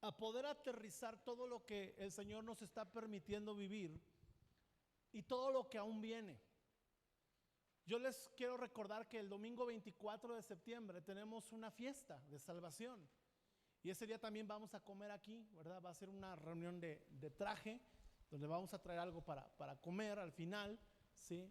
a poder aterrizar todo lo que el Señor nos está permitiendo vivir y todo lo que aún viene. Yo les quiero recordar que el domingo 24 de septiembre tenemos una fiesta de salvación y ese día también vamos a comer aquí, ¿verdad? Va a ser una reunión de traje donde vamos a traer algo para comer al final, ¿sí?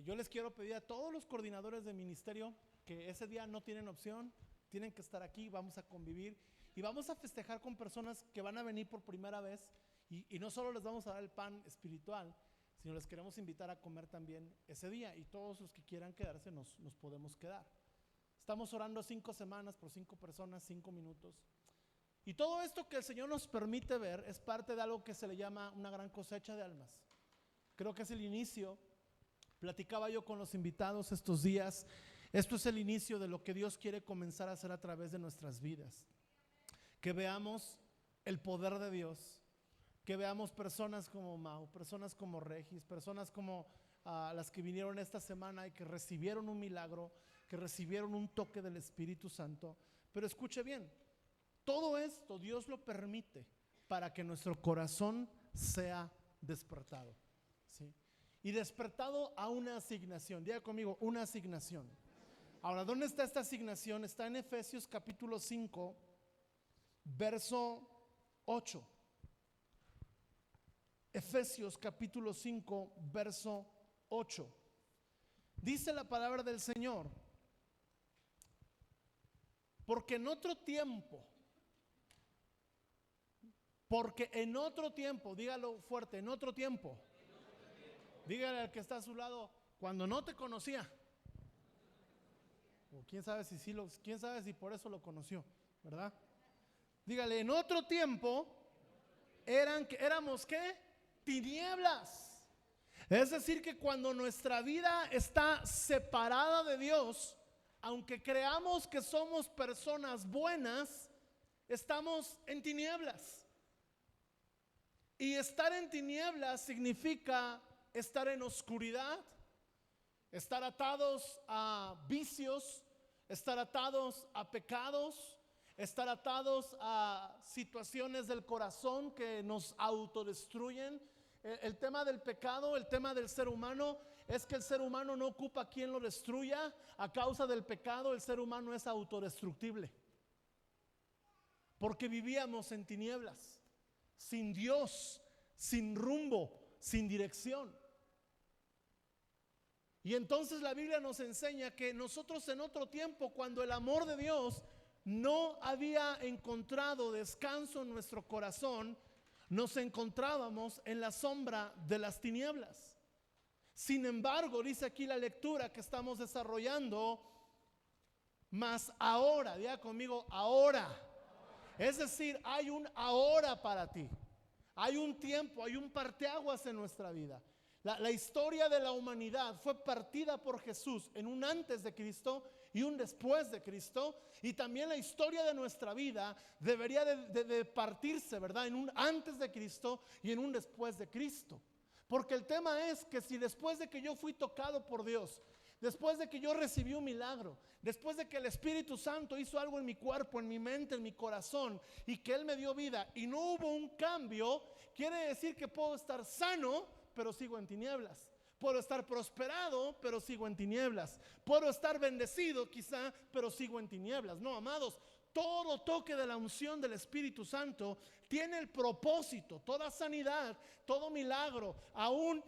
Yo les quiero pedir a todos los coordinadores de ministerio que ese día no tienen opción, tienen que estar aquí, vamos a convivir y vamos a festejar con personas que van a venir por primera vez y no solo les vamos a dar el pan espiritual, sino les queremos invitar a comer también ese día y todos los que quieran quedarse nos podemos quedar. Estamos orando 5 semanas por 5 personas, 5 minutos. Y todo esto que el Señor nos permite ver es parte de algo que se le llama una gran cosecha de almas. Creo que es el inicio. Platicaba yo con los invitados estos días. Esto es el inicio de lo que Dios quiere comenzar a hacer a través de nuestras vidas. Que veamos el poder de Dios. Que veamos personas como Mau, personas como Regis, personas como las que vinieron esta semana y que recibieron un milagro, que recibieron un toque del Espíritu Santo. Pero escuche bien, todo esto Dios lo permite para que nuestro corazón sea despertado, ¿sí? Y despertado a una asignación. Diga conmigo, una asignación. Ahora, ¿dónde está esta asignación? Está en Efesios capítulo 5, verso 8. Efesios capítulo 5, verso 8. Dice la palabra del Señor: porque en otro tiempo, dígalo fuerte, en otro tiempo. Dígale al que está a su lado, cuando no te conocía. O quién sabe si por eso lo conoció, ¿verdad? Dígale, en otro tiempo éramos ¿qué? Tinieblas. Es decir, que cuando nuestra vida está separada de Dios, aunque creamos que somos personas buenas, estamos en tinieblas. Y estar en tinieblas significa estar en oscuridad, estar atados a vicios, estar atados a pecados, estar atados a situaciones del corazón que nos autodestruyen. El tema del pecado, el tema del ser humano es que el ser humano no ocupa quien lo destruya. A causa del pecado el ser humano es autodestructible, porque vivíamos en tinieblas, sin Dios, sin rumbo, sin dirección. Y entonces la Biblia nos enseña que nosotros en otro tiempo, cuando el amor de Dios no había encontrado descanso en nuestro corazón, nos encontrábamos en la sombra de las tinieblas. Sin embargo, dice aquí la lectura que estamos desarrollando, mas ahora, diga conmigo, ahora. Es decir, hay un ahora para ti. Hay un tiempo, hay un parteaguas en nuestra vida. La historia de la humanidad fue partida por Jesús en un antes de Cristo y un después de Cristo. Y también la historia de nuestra vida debería de partirse, ¿verdad? En un antes de Cristo y en un después de Cristo. Porque el tema es que si después de que yo fui tocado por Dios, después de que yo recibí un milagro, después de que el Espíritu Santo hizo algo en mi cuerpo, en mi mente, en mi corazón, y que Él me dio vida y no hubo un cambio, quiere decir que puedo estar sano pero sigo en tinieblas. Puedo estar prosperado, pero sigo en tinieblas. Puedo estar bendecido quizá, pero sigo en tinieblas. No, amados, todo toque de la unción del Espíritu Santo tiene el propósito, toda sanidad, todo milagro, aún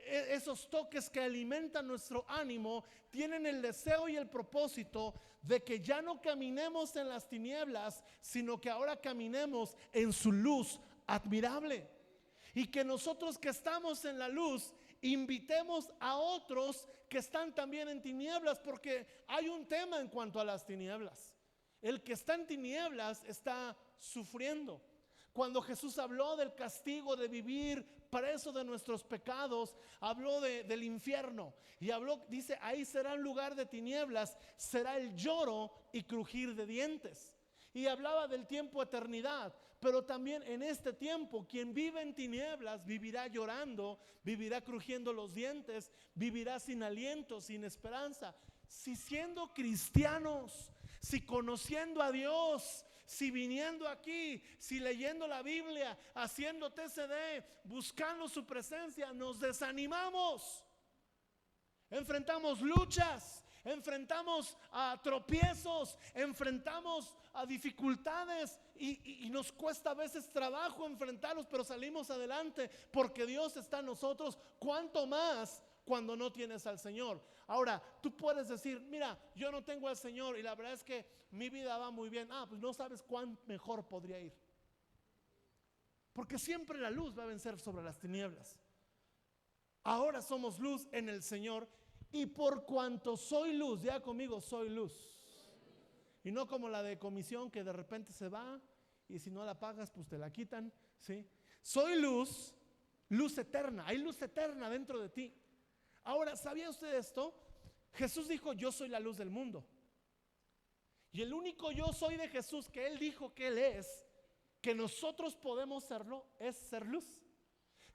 esos toques que alimentan nuestro ánimo, tienen el deseo y el propósito de que ya no caminemos en las tinieblas, sino que ahora caminemos en su luz admirable. Y que nosotros que estamos en la luz invitemos a otros que están también en tinieblas, porque hay un tema en cuanto a las tinieblas. El que está en tinieblas está sufriendo. Cuando Jesús habló del castigo de vivir preso de nuestros pecados, habló del infierno y habló, dice, ahí será un lugar de tinieblas, será el lloro y crujir de dientes. Y hablaba del tiempo eternidad, pero también en este tiempo quien vive en tinieblas vivirá llorando, vivirá crujiendo los dientes, vivirá sin aliento, sin esperanza. Si siendo cristianos, si conociendo a Dios, si viniendo aquí, si leyendo la Biblia, haciendo TCD, buscando su presencia, nos desanimamos, enfrentamos luchas, enfrentamos a tropiezos, enfrentamos a dificultades y nos cuesta a veces trabajo enfrentarlos, pero salimos adelante porque Dios está en nosotros. ¿Cuánto más cuando no tienes al Señor? Ahora, tú puedes decir, mira, yo no tengo al Señor y la verdad es que mi vida va muy bien. Pues no sabes cuán mejor podría ir, porque siempre la luz va a vencer sobre las tinieblas. Ahora somos luz en el Señor, y por cuanto soy luz, ya conmigo, soy luz. Y no como la de comisión que de repente se va y si no la pagas pues te la quitan, ¿sí? Soy luz, luz eterna, hay luz eterna dentro de ti. Ahora, ¿sabía usted esto? Jesús dijo, yo soy la luz del mundo. Y el único yo soy de Jesús que Él dijo que Él es, que nosotros podemos serlo, es ser luz.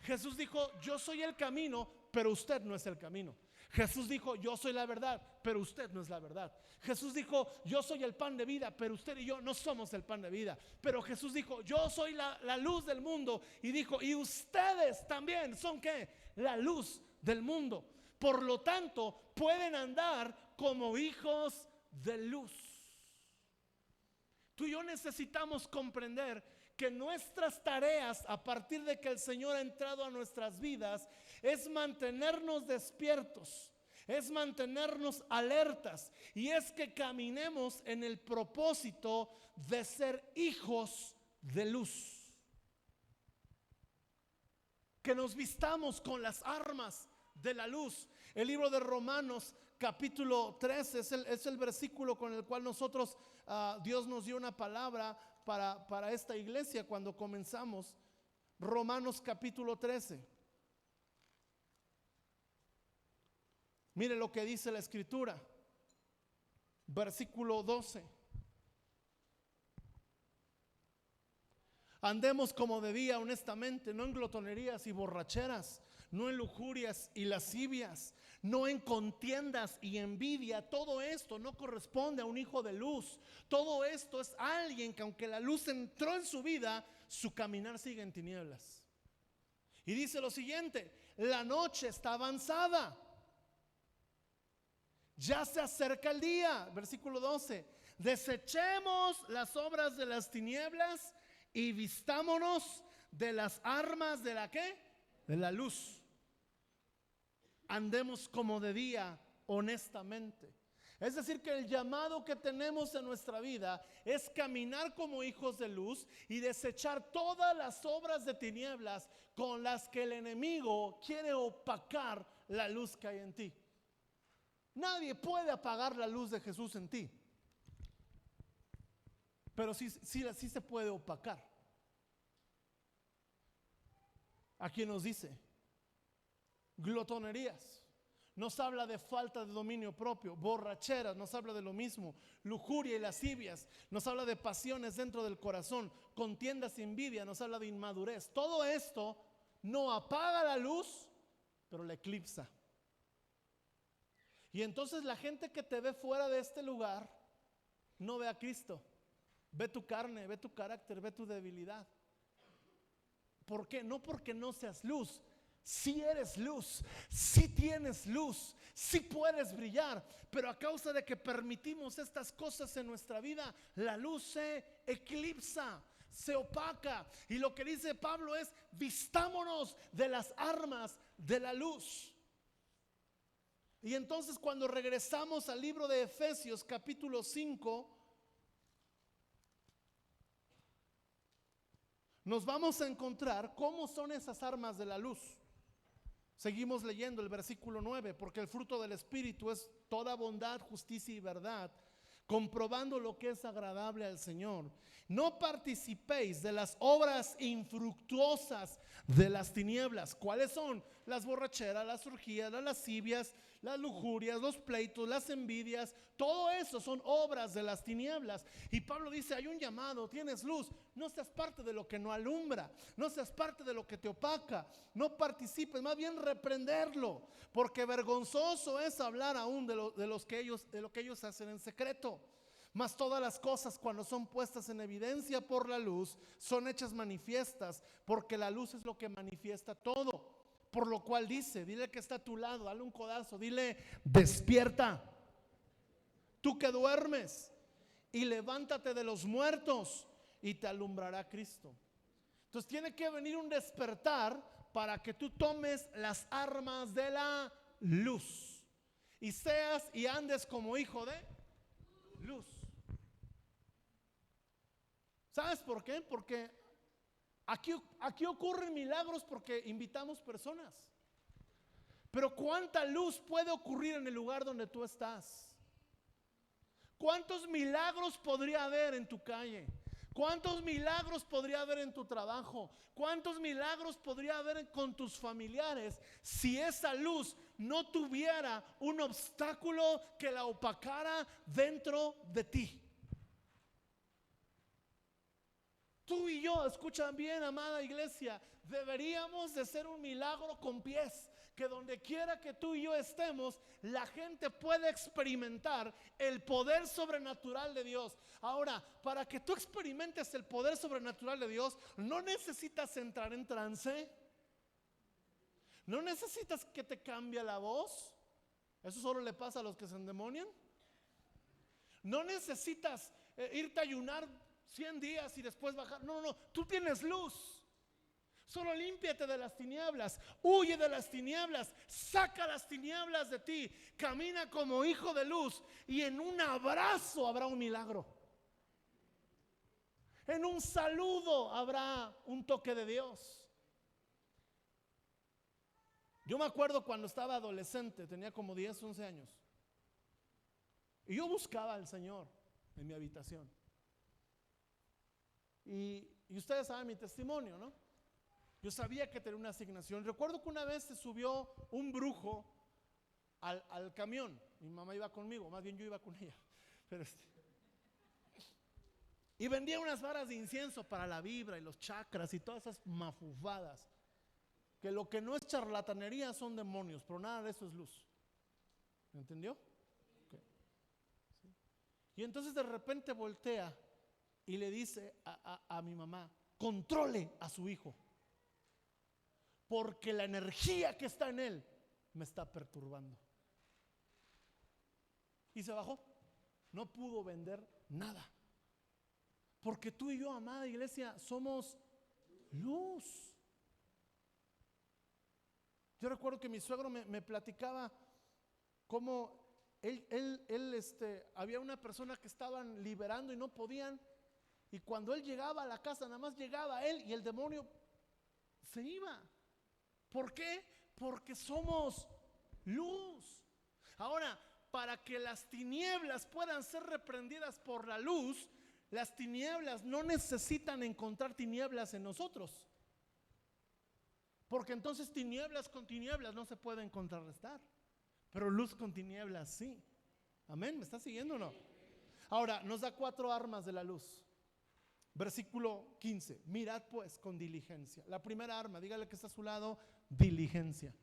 Jesús dijo, yo soy el camino, pero usted no es el camino. Jesús dijo, yo soy la verdad, pero usted no es la verdad. Jesús dijo, yo soy el pan de vida, pero usted y yo no somos el pan de vida. Pero Jesús dijo, yo soy la luz del mundo. Y dijo, y ustedes también son ¿qué? La luz del mundo. Por lo tanto, pueden andar como hijos de luz. Tú y yo necesitamos comprender que nuestras tareas, a partir de que el Señor ha entrado a nuestras vidas, es mantenernos despiertos, es mantenernos alertas, y es que caminemos en el propósito de ser hijos de luz. Que nos vistamos con las armas de la luz. El libro de Romanos capítulo 13 es el versículo con el cual nosotros, Dios nos dio una palabra para esta iglesia cuando comenzamos. Romanos capítulo 13. Mire lo que dice la escritura, versículo 12. Andemos como de día honestamente, no en glotonerías y borracheras, no en lujurias y lascivias, no en contiendas y envidia. Todo esto no corresponde a un hijo de luz. Todo esto es alguien que, aunque la luz entró en su vida, su caminar sigue en tinieblas. Y dice lo siguiente: la noche está avanzada, ya se acerca el día. Versículo 12: desechemos las obras de las tinieblas y vistámonos de las armas de la ¿qué? De la luz. Andemos como de día honestamente. Es decir, que el llamado que tenemos en nuestra vida es caminar como hijos de luz y desechar todas las obras de tinieblas con las que el enemigo quiere opacar la luz que hay en ti. Nadie puede apagar la luz de Jesús en ti, pero sí se puede opacar. Aquí nos dice glotonerías, nos habla de falta de dominio propio. Borracheras, nos habla de lo mismo. Lujuria y lascivias, nos habla de pasiones dentro del corazón. Contiendas y envidia, nos habla de inmadurez. Todo esto no apaga la luz, pero la eclipsa. Y entonces la gente que te ve fuera de este lugar no ve a Cristo, ve tu carne, ve tu carácter, ve tu debilidad. ¿Por qué? No porque no seas luz. Si eres luz, si tienes luz, si puedes brillar, pero a causa de que permitimos estas cosas en nuestra vida, la luz se eclipsa, se opaca. Y lo que dice Pablo es: vistámonos de las armas de la luz. Y entonces, cuando regresamos al libro de Efesios capítulo 5, nos vamos a encontrar cómo son esas armas de la luz. Seguimos leyendo el versículo 9: porque el fruto del Espíritu es toda bondad, justicia y verdad, comprobando lo que es agradable al Señor. No participéis de las obras infructuosas de las tinieblas. ¿Cuáles son? Las borracheras, las orgías, las lascivias, las lujurias, los pleitos, las envidias. Todo eso son obras de las tinieblas. Y Pablo dice: hay un llamado, tienes luz, no seas parte de lo que no alumbra, no seas parte de lo que te opaca, no participes, más bien reprenderlo, porque vergonzoso es hablar aún de lo que ellos hacen en secreto. Mas todas las cosas, cuando son puestas en evidencia por la luz, son hechas manifiestas, porque la luz es lo que manifiesta todo. Por lo cual dice, dile que está a tu lado, dale un codazo, dile: despierta, tú que duermes, y levántate de los muertos, y te alumbrará Cristo. Entonces tiene que venir un despertar para que tú tomes las armas de la luz y seas y andes como hijo de luz. ¿Sabes por qué? Porque aquí ocurren milagros porque invitamos personas. Pero ¿cuánta luz puede ocurrir en el lugar donde tú estás? ¿Cuántos milagros podría haber en tu calle? ¿Cuántos milagros podría haber en tu trabajo? ¿Cuántos milagros podría haber con tus familiares si esa luz no tuviera un obstáculo que la opacara dentro de ti? Tú y yo, escuchan bien, amada iglesia, deberíamos de ser un milagro con pies, que donde quiera que tú y yo estemos, la gente puede experimentar el poder sobrenatural de Dios. Ahora, para que tú experimentes el poder sobrenatural de Dios, no necesitas entrar en trance, no necesitas que te cambie la voz. Eso solo le pasa a los que se endemonian. No necesitas irte a ayunar 100 días y después bajar. No, no, tú tienes luz. Solo límpiate de las tinieblas, huye de las tinieblas, saca las tinieblas de ti, camina como hijo de luz, y en un abrazo habrá un milagro. En un saludo habrá un toque de Dios. Yo me acuerdo cuando estaba adolescente, tenía como 10, 11 años, y yo buscaba al Señor en mi habitación. Y ustedes saben mi testimonio, ¿no? Yo sabía que tenía una asignación. Recuerdo que una vez se subió un brujo al camión. Mi mamá iba conmigo, más bien yo iba con ella. Pero y vendía unas varas de incienso para la vibra y los chakras y todas esas mafufadas. Que lo que no es charlatanería son demonios, pero nada de eso es luz. ¿Me entendió? Okay. ¿Sí? Y entonces de repente voltea y le dice a mi mamá: controle a su hijo, porque la energía que está en él me está perturbando. Y se bajó. No pudo vender nada. Porque tú y yo, amada iglesia, somos luz. Yo recuerdo que mi suegro me platicaba cómo había una persona que estaban liberando y no podían. Y cuando él llegaba a la casa, nada más llegaba él y el demonio se iba. ¿Por qué? Porque somos luz. Ahora, para que las tinieblas puedan ser reprendidas por la luz, las tinieblas no necesitan encontrar tinieblas en nosotros. Porque entonces tinieblas con tinieblas no se pueden contrarrestar. Pero luz con tinieblas sí. Amén, ¿me está siguiendo o no? Ahora, nos da 4 armas de la luz. Versículo 15: mirad pues con diligencia. La primera arma, dígale que está a su lado: diligencia.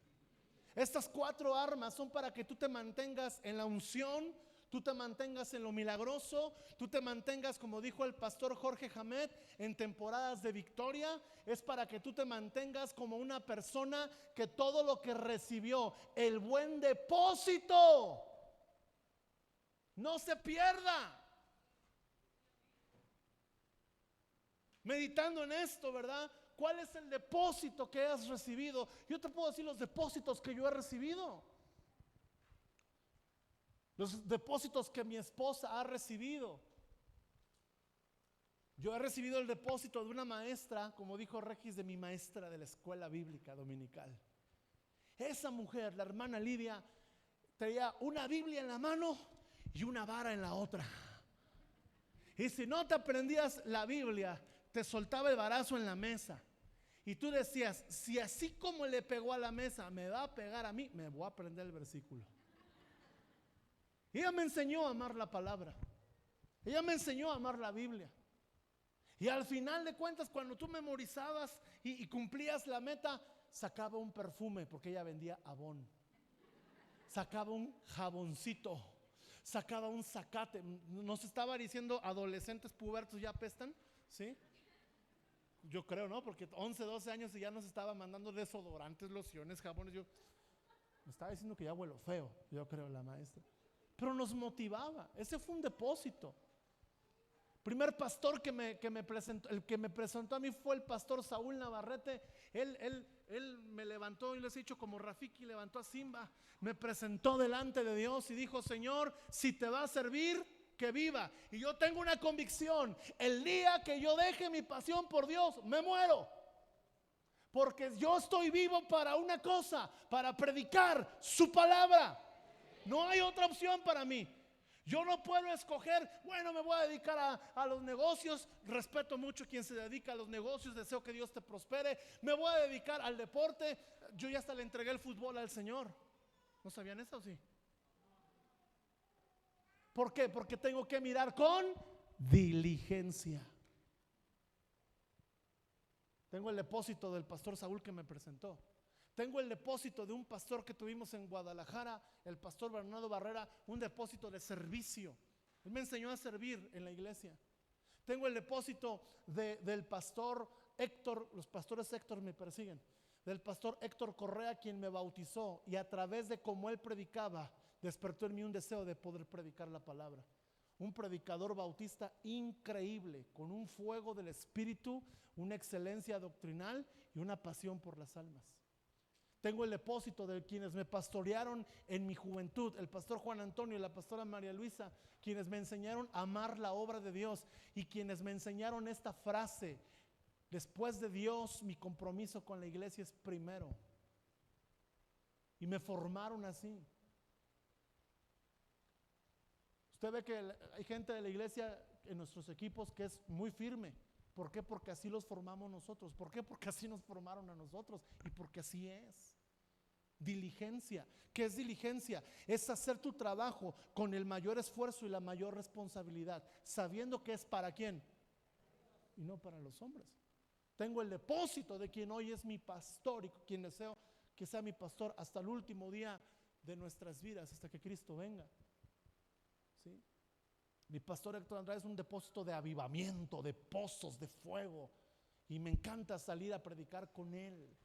Estas 4 armas son para que tú te mantengas en la unción, tú te mantengas en lo milagroso, tú te mantengas, como dijo el pastor Jorge Jamet, en temporadas de victoria. Es para que tú te mantengas como una persona que todo lo que recibió, el buen depósito, no se pierda. Meditando en esto, ¿verdad? ¿Cuál es el depósito que has recibido? Yo te puedo decir los depósitos que yo he recibido. Los depósitos que mi esposa ha recibido. Yo he recibido el depósito de una maestra, como dijo Regis, de mi maestra de la escuela bíblica dominical. Esa mujer, la hermana Lidia, traía una Biblia en la mano y una vara en la otra. Y si no te aprendías la Biblia, te soltaba el varazo en la mesa. Y tú decías: si así como le pegó a la mesa me va a pegar a mí, me voy a aprender el versículo. Ella me enseñó a amar la palabra. Ella me enseñó a amar la Biblia. Y al final de cuentas, cuando tú memorizabas y cumplías la meta, sacaba un perfume, porque ella vendía Avon. Sacaba un jaboncito. sacaba un zacate. Nos estaba diciendo adolescentes pubertos ya apestan, ¿sí? Yo creo, ¿no? Porque 11, 12 años y ya nos estaba mandando desodorantes, lociones, jabones. Yo me estaba diciendo que ya huelo feo, yo creo, la maestra. Pero nos motivaba. Ese fue un depósito. Primer pastor que me presentó, el que me presentó a mí fue el pastor Saúl Navarrete. Él me levantó, y les he dicho, como Rafiki levantó a Simba, me presentó delante de Dios y dijo: Señor, si te va a servir, que viva. Y yo tengo una convicción: el día que yo deje mi pasión por Dios, me muero. Porque yo estoy vivo para una cosa: para predicar su palabra. No hay otra opción para mí. Yo no puedo escoger, bueno, me voy a dedicar a los negocios. Respeto mucho a quien se dedica a los negocios, deseo que Dios te prospere. Me voy a dedicar al deporte. Yo ya hasta le entregué el fútbol al Señor. ¿No sabían eso? Sí. ¿Por qué? Porque tengo que mirar con diligencia. Tengo el depósito del pastor Saúl que me presentó. Tengo el depósito de un pastor que tuvimos en Guadalajara, el pastor Bernardo Barrera, un depósito de servicio. Él me enseñó a servir en la iglesia. Tengo el depósito del pastor Héctor, los pastores Héctor me persiguen, del pastor Héctor Correa, quien me bautizó, y a través de cómo él predicaba, despertó en mí un deseo de poder predicar la palabra. Un predicador bautista increíble, con un fuego del espíritu, una excelencia doctrinal y una pasión por las almas. Tengo el depósito de quienes me pastorearon en mi juventud, el pastor Juan Antonio y la pastora María Luisa, quienes me enseñaron a amar la obra de Dios y quienes me enseñaron esta frase: después de Dios, mi compromiso con la iglesia es primero. Y me formaron así. Usted ve que hay gente de la iglesia en nuestros equipos que es muy firme. ¿Por qué? Porque así los formamos nosotros. ¿Por qué? Porque así nos formaron a nosotros y porque así es. Diligencia. ¿Qué es diligencia? Es hacer tu trabajo con el mayor esfuerzo y la mayor responsabilidad, sabiendo que es para quién y no para los hombres. Tengo el depósito de quien hoy es mi pastor y quien deseo que sea mi pastor hasta el último día de nuestras vidas, hasta que Cristo venga. ¿Sí? Mi pastor Héctor Andrade es un depósito de avivamiento, de pozos, de fuego, y me encanta salir a predicar con él.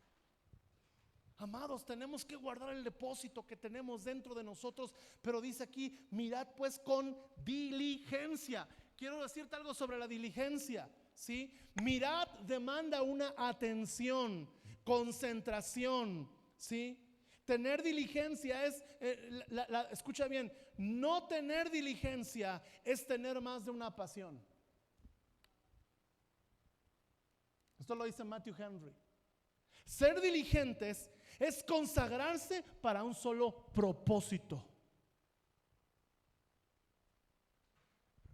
Amados, tenemos que guardar el depósito que tenemos dentro de nosotros, pero dice aquí: mirad pues con diligencia. Quiero decirte algo sobre la diligencia, ¿sí? Mirad demanda una atención, concentración, ¿sí? Tener diligencia es, escucha bien, no tener diligencia es tener más de una pasión. Esto lo dice Matthew Henry. Ser diligentes es consagrarse para un solo propósito.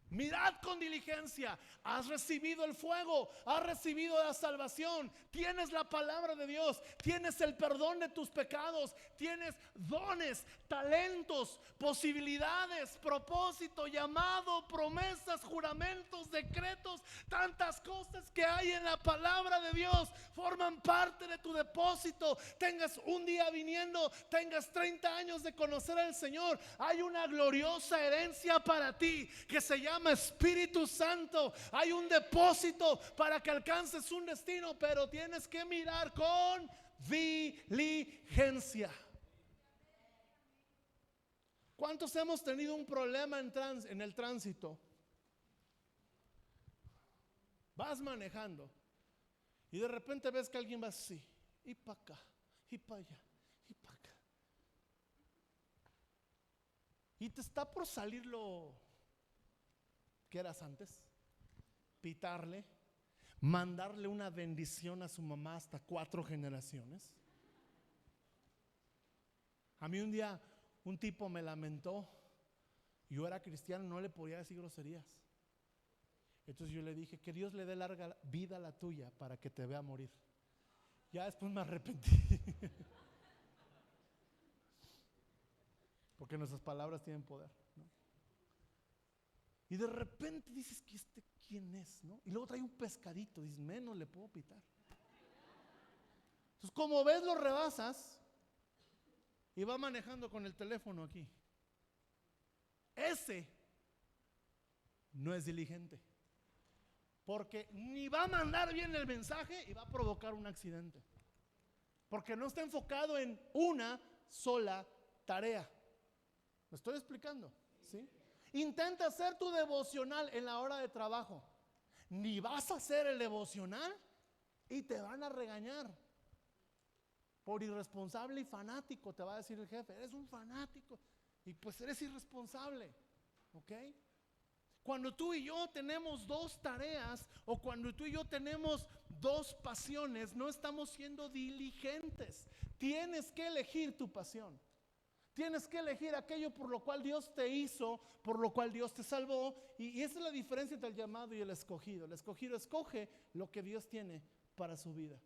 Mirad con diligencia. Has recibido el fuego, has recibido la salvación, tienes la palabra de Dios, tienes el perdón de tus pecados, tienes dones, talentos, posibilidades, propósito, llamado, promesas, juramentos, decretos. Tantas cosas que hay en la palabra de Dios forman parte de tu depósito. Tengas un día viniendo, tengas 30 años de conocer al Señor, hay una gloriosa herencia para ti que se llama Espíritu Santo. Hay un depósito para que alcances un destino, pero tienes que mirar con diligencia. ¿Cuántos hemos tenido un problema en el tránsito? Vas manejando y de repente ves que alguien va así, y para acá, y para allá, y para acá, y te está por salir lo que eras antes, pitarle, mandarle una bendición a su mamá hasta 4 generaciones. A mí un día un tipo me lamentó, yo era cristiano, no le podía decir groserías. Entonces yo le dije: que Dios le dé larga vida a la tuya para que te vea morir. Ya después me arrepentí porque nuestras palabras tienen poder, ¿no? Y de repente dices: ¿que quién es? ¿No? Y luego trae un pescadito, dices: menos le puedo pitar. Entonces, como ves, lo rebasas y va manejando con el teléfono aquí. ese no es diligente. Porque ni va a mandar bien el mensaje y va a provocar un accidente. Porque no está enfocado en una sola tarea. ¿Me estoy explicando? ¿Sí? Intenta hacer tu devocional en la hora de trabajo. Ni vas a hacer el devocional y te van a regañar. Por irresponsable y fanático, te va a decir el jefe. Eres un fanático y pues eres irresponsable. ¿Ok? Cuando tú y yo tenemos dos tareas o cuando tú y yo tenemos dos pasiones, no estamos siendo diligentes. Tienes que elegir tu pasión. Tienes que elegir aquello por lo cual Dios te hizo, por lo cual Dios te salvó. Y esa es la diferencia entre el llamado y el escogido. El escogido escoge lo que Dios tiene para su vida.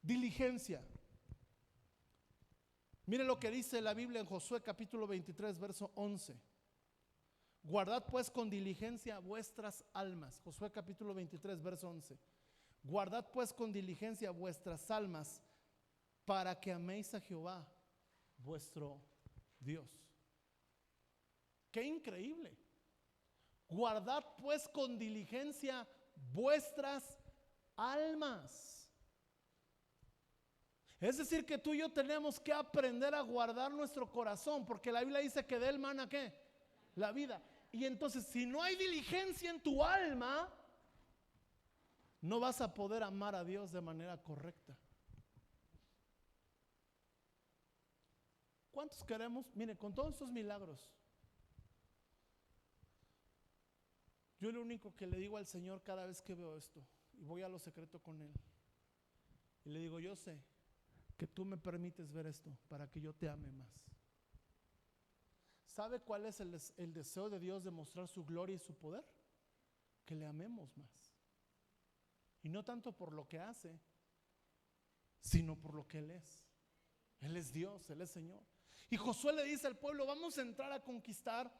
Diligencia. Mire lo que dice la Biblia en Josué capítulo 23, verso 11. Guardad pues con diligencia vuestras almas. Josué capítulo 23, verso 11. Guardad pues con diligencia vuestras almas para que améis a Jehová vuestro Dios. Qué increíble. Guardad pues con diligencia vuestras almas. Es decir, que tú y yo tenemos que aprender a guardar nuestro corazón, porque la Biblia dice que de él mana ¿qué? La vida. Y entonces, si no hay diligencia en tu alma, no vas a poder amar a Dios de manera correcta. ¿Cuántos queremos? Mire, con todos estos milagros, yo lo único que le digo al Señor cada vez que veo esto, y voy a lo secreto con Él, y le digo, yo sé que tú me permites ver esto para que yo te ame más. ¿Sabe cuál es el deseo de Dios de mostrar su gloria y su poder? Que le amemos más. Y no tanto por lo que hace, sino por lo que Él es. Él es Dios, Él es Señor. Y Josué le dice al pueblo, vamos a entrar a conquistar,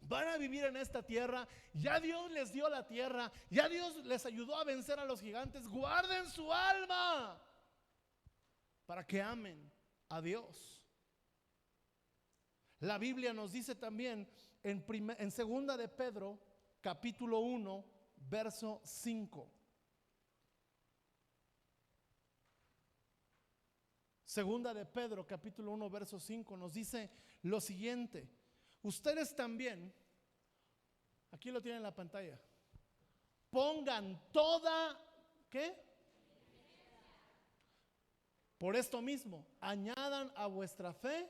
van a vivir en esta tierra, ya Dios les dio la tierra, ya Dios les ayudó a vencer a los gigantes, guarden su alma para que amen a Dios. La Biblia nos dice también en segunda de Pedro, capítulo 1, verso 5. Segunda de Pedro, capítulo 1, verso 5, nos dice lo siguiente. Ustedes también, aquí lo tienen en la pantalla, pongan toda, ¿qué? Por esto mismo, añadan a vuestra fe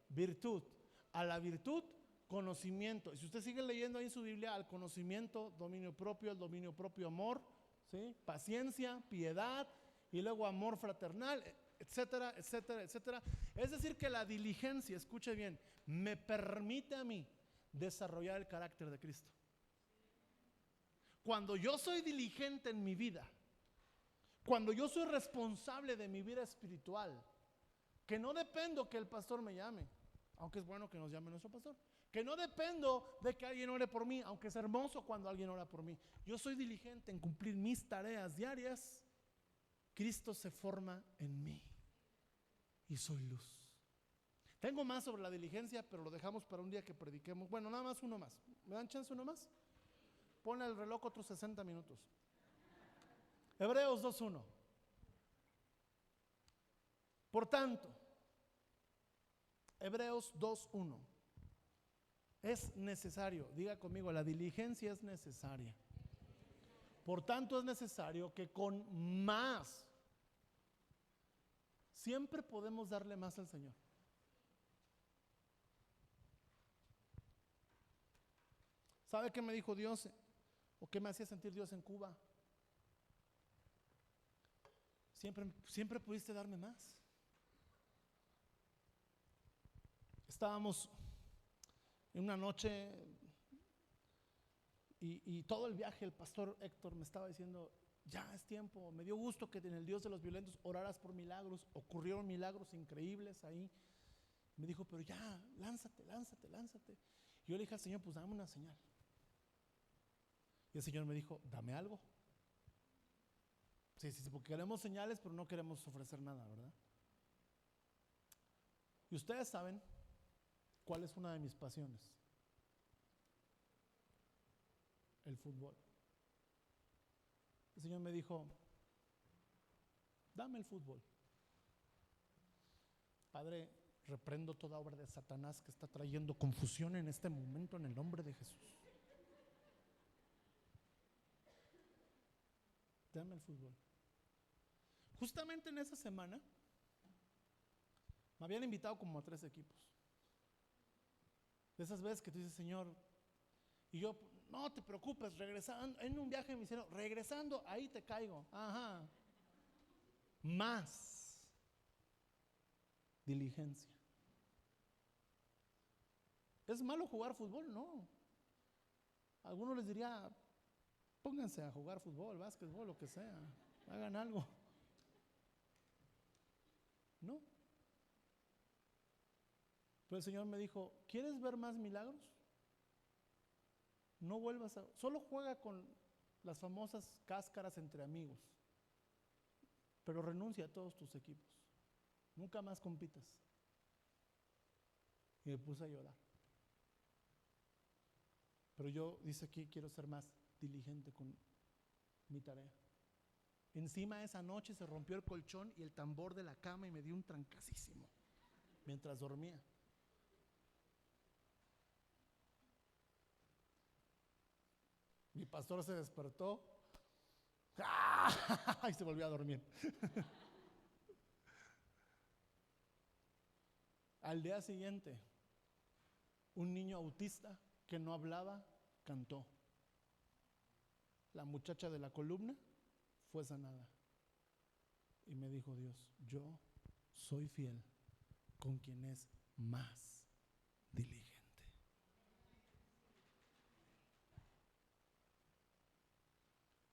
virtud, a la virtud conocimiento. Y si usted sigue leyendo ahí en su Biblia, al conocimiento, dominio propio, al dominio propio, amor, ¿sí? Paciencia, piedad, y luego amor fraternal, etcétera, etcétera, etcétera. Es decir que la diligencia, escuche bien, me permite a mí desarrollar el carácter de Cristo. Cuando yo soy diligente en mi vida, cuando yo soy responsable de mi vida espiritual, que no dependo que el pastor me llame, aunque es bueno que nos llame nuestro pastor, que no dependo de que alguien ore por mí, aunque es hermoso cuando alguien ora por mí. Yo soy diligente en cumplir mis tareas diarias. Cristo se forma en mí y soy luz. Tengo más sobre la diligencia, pero lo dejamos para un día que prediquemos. Bueno, nada más uno más. ¿Me dan chance uno más? Pone el reloj otros 60 minutos. Hebreos 2:1. Por tanto, Hebreos 2:1. Es necesario, diga conmigo, la diligencia es necesaria. Por tanto, es necesario que con más, siempre podemos darle más al Señor. ¿Sabe qué me dijo Dios? ¿O qué me hacía sentir Dios en Cuba? Siempre pudiste darme más. Estábamos en una noche y todo el viaje el pastor Héctor me estaba diciendo, ya es tiempo. Me dio gusto que en el Dios de los violentos oraras por milagros. Ocurrieron milagros increíbles ahí. Me dijo, pero ya, lánzate. Y yo le dije al Señor, pues dame una señal. Y el Señor me dijo, dame algo. Sí, porque queremos señales, pero no queremos ofrecer nada, ¿verdad? Y ustedes saben cuál es una de mis pasiones. el fútbol. El Señor me dijo, dame el fútbol. Padre, reprendo toda obra de Satanás que está trayendo confusión en este momento en el nombre de Jesús. Dame el fútbol. Justamente en esa semana me habían invitado como a 3 equipos. De esas veces que tú dices, Señor, y yo, no te preocupes, regresando, en un viaje me hicieron, regresando, ahí te caigo. Ajá. Más diligencia. ¿Es malo jugar fútbol? No. A algunos les diría, pónganse a jugar fútbol, básquetbol, lo que sea, hagan algo. No. Pero el Señor me dijo, ¿quieres ver más milagros? No vuelvas a, solo juega con las famosas cáscaras entre amigos, pero renuncia a todos tus equipos. Nunca más compitas. Y me puse a llorar. Pero yo, dice aquí, quiero ser más diligente con mi tarea. Encima esa noche se rompió el colchón y el tambor de la cama y me dio un trancacísimo mientras dormía. Mi pastor se despertó y se volvió a dormir. Al día siguiente, un niño autista que no hablaba cantó. La muchacha de la columna fue sanada. Y me dijo Dios, yo soy fiel con quien es más diligente.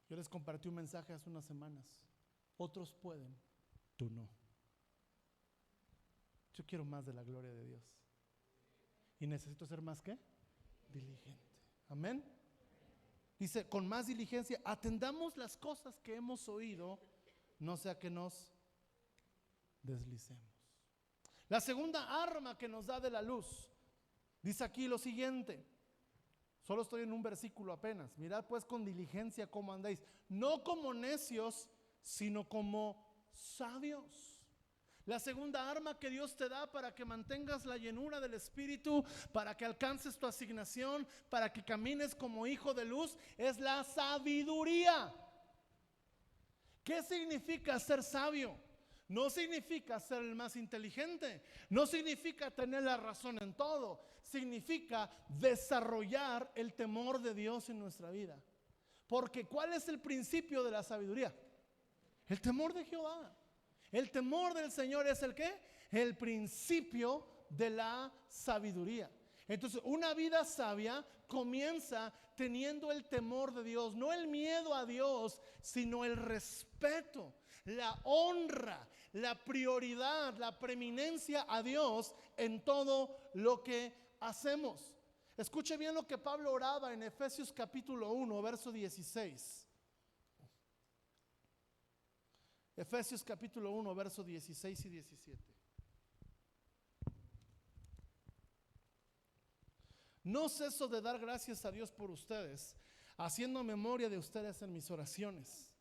Yo les compartí un mensaje hace unas semanas. Otros pueden, tú no. Yo quiero más de la gloria de Dios. Y necesito ser más ¿qué? Diligente. Amén. Dice, con más diligencia, atendamos las cosas que hemos oído, no sea que nos deslicemos. La segunda arma que nos da de la luz, dice aquí lo siguiente. Solo estoy en un versículo apenas. Mirad pues con diligencia cómo andáis, no como necios, sino como sabios. La segunda arma que Dios te da para que mantengas la llenura del Espíritu, para que alcances tu asignación, para que camines como hijo de luz, es la sabiduría. ¿Qué significa ser sabio? No significa ser el más inteligente, no significa tener la razón en todo, significa desarrollar el temor de Dios en nuestra vida. Porque ¿cuál es el principio de la sabiduría? El temor de Jehová. El temor del Señor es el ¿qué? El principio de la sabiduría. Entonces, una vida sabia comienza teniendo el temor de Dios, no el miedo a Dios, sino el respeto, la honra, la prioridad, la preeminencia a Dios en todo lo que hacemos. Escuche bien lo que Pablo oraba en Efesios capítulo 1, verso 16. Efesios capítulo 1, verso 16 y 17. No ceso de dar gracias a Dios por ustedes, haciendo memoria de ustedes en mis oraciones.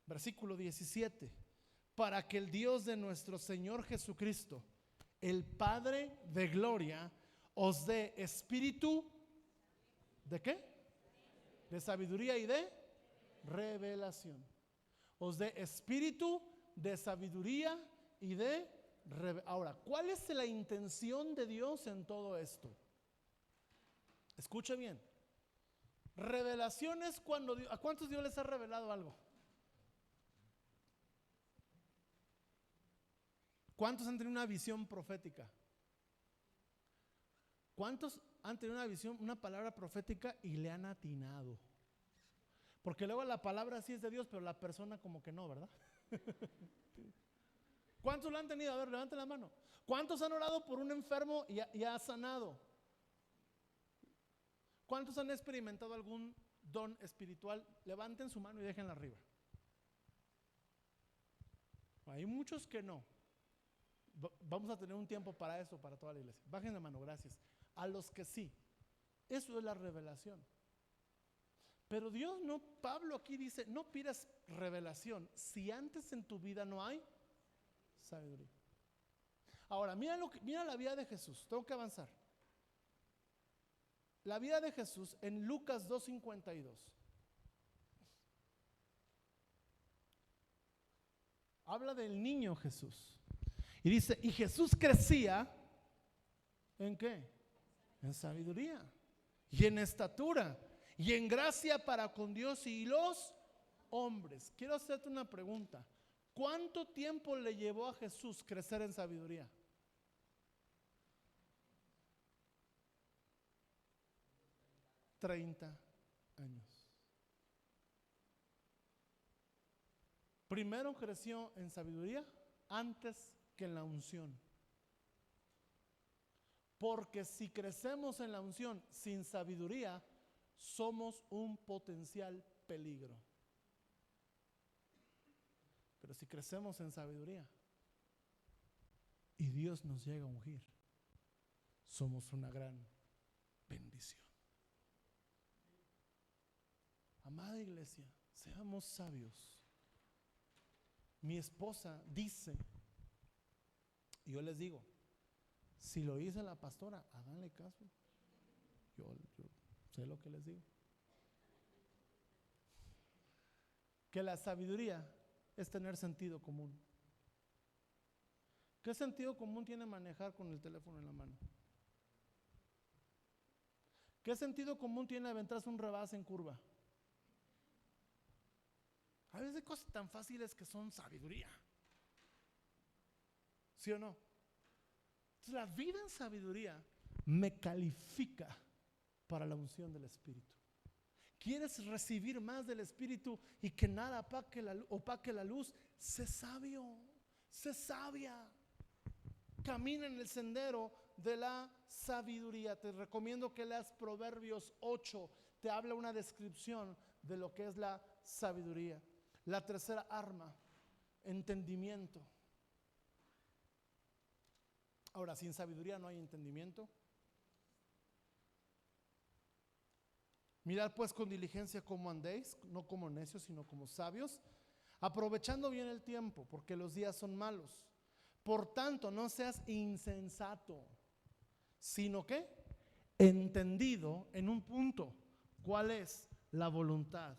Versículo 17. Para que el Dios de nuestro Señor Jesucristo, el Padre de gloria, os dé espíritu ¿de qué? De sabiduría y de revelación. Os dé espíritu de sabiduría y de revelación. Ahora, ¿cuál es la intención de Dios en todo esto? Escuche bien. Revelación es cuando Dios, ¿a cuántos Dios les ha revelado algo? ¿Cuántos han tenido una visión profética? ¿Cuántos han tenido una visión, una palabra profética y le han atinado? Porque luego la palabra sí es de Dios, pero la persona como que no, ¿verdad? ¿Cuántos lo han tenido? A ver, levanten la mano. ¿Cuántos han orado por un enfermo y ha sanado? ¿Cuántos han experimentado algún don espiritual? Levanten su mano y déjenla arriba. Hay muchos que no. Vamos a tener un tiempo para eso, para toda la iglesia. Bajen la mano, gracias. A los que sí. Eso es la revelación. Pero Dios no, Pablo aquí dice, no pidas revelación si antes en tu vida no hay sabiduría. Ahora, mira la vida de Jesús. Tengo que avanzar. La vida de Jesús en Lucas 2:52. Habla del niño Jesús. Y dice, y Jesús crecía, ¿en qué? En sabiduría, y en estatura, y en gracia para con Dios y los hombres. Quiero hacerte una pregunta. ¿Cuánto tiempo le llevó a Jesús crecer en sabiduría? 30 años. Primero creció en sabiduría antes que en la unción. Porque si crecemos en la unción sin sabiduría, somos un potencial peligro. Pero si crecemos en sabiduría y Dios nos llega a ungir, somos una gran bendición. Amada iglesia, seamos sabios. Mi esposa dice, y yo les digo, si lo dice la pastora, háganle caso. Yo sé lo que les digo. Que la sabiduría es tener sentido común. ¿Qué sentido común tiene manejar con el teléfono en la mano? ¿Qué sentido común tiene aventarse un rebase en curva? A veces hay cosas tan fáciles que son sabiduría. ¿Sí o no? Entonces, la vida en sabiduría me califica para la unción del Espíritu. ¿Quieres recibir más del Espíritu y que nada opaque la luz? Sé sabio, sé sabia. Camina en el sendero de la sabiduría. Te recomiendo que leas Proverbios 8. Te habla una descripción de lo que es la sabiduría. La tercera arma, entendimiento. Ahora, sin sabiduría no hay entendimiento. Mirad pues con diligencia cómo andéis, no como necios, sino como sabios, aprovechando bien el tiempo, porque los días son malos. Por tanto, no seas insensato, sino que entendido en un punto. ¿Cuál es la voluntad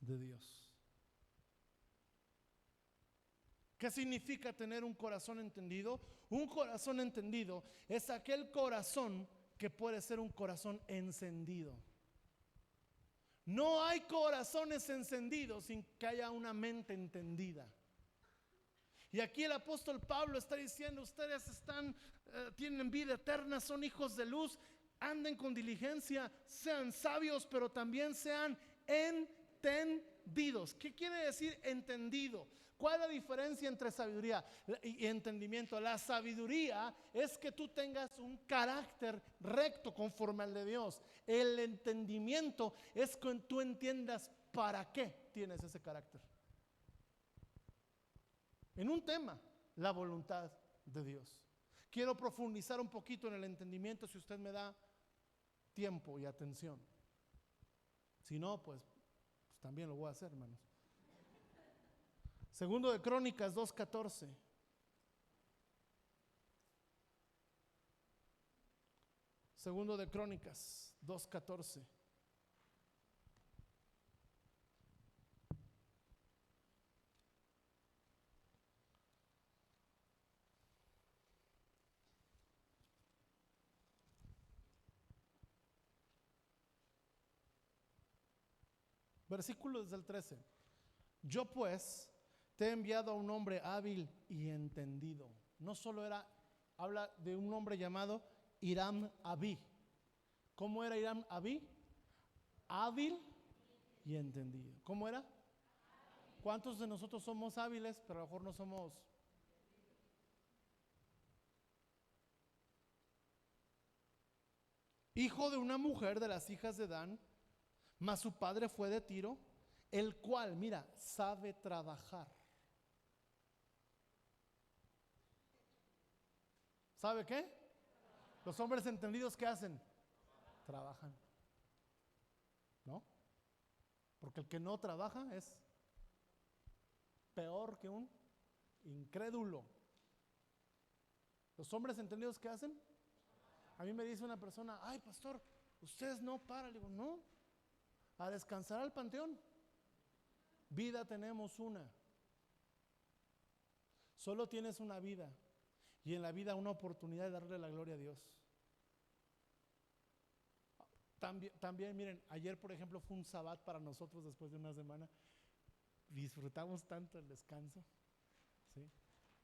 de Dios? ¿Qué significa tener un corazón entendido? Un corazón entendido es aquel corazón que puede ser un corazón encendido. No hay corazones encendidos sin que haya una mente entendida. Y aquí el apóstol Pablo está diciendo, ustedes tienen vida eterna, son hijos de luz, anden con diligencia, sean sabios, pero también sean entendidos. ¿Qué quiere decir entendido? ¿Cuál es la diferencia entre sabiduría y entendimiento? La sabiduría es que tú tengas un carácter recto conforme al de Dios. El entendimiento es que tú entiendas para qué tienes ese carácter. En un tema, la voluntad de Dios. Quiero profundizar un poquito en el entendimiento si usted me da tiempo y atención. Si no, pues también lo voy a hacer, hermanos. Segundo de Crónicas 2:14. Segundo de Crónicas 2:14. Versículo desde el 13. Yo pues te he enviado a un hombre hábil y entendido. No solo habla de un hombre llamado Hiram Abí. ¿Cómo era Hiram Abí? Hábil y entendido. ¿Cómo era? ¿Cuántos de nosotros somos hábiles, pero a lo mejor no somos? Hijo de una mujer de las hijas de Dan, mas su padre fue de Tiro, el cual, mira, sabe trabajar. ¿Sabe qué? Los hombres entendidos, ¿qué hacen? Trabajan. ¿No? Porque el que no trabaja es peor que un incrédulo. Los hombres entendidos, ¿qué hacen? A mí me dice una persona, ay pastor, ustedes no paran. Le digo, no, a descansar al panteón. Vida tenemos una. Solo tienes una vida. Y en la vida una oportunidad de darle la gloria a Dios. También miren, ayer por ejemplo fue un sabbat para nosotros después de una semana. Disfrutamos tanto el descanso, ¿sí?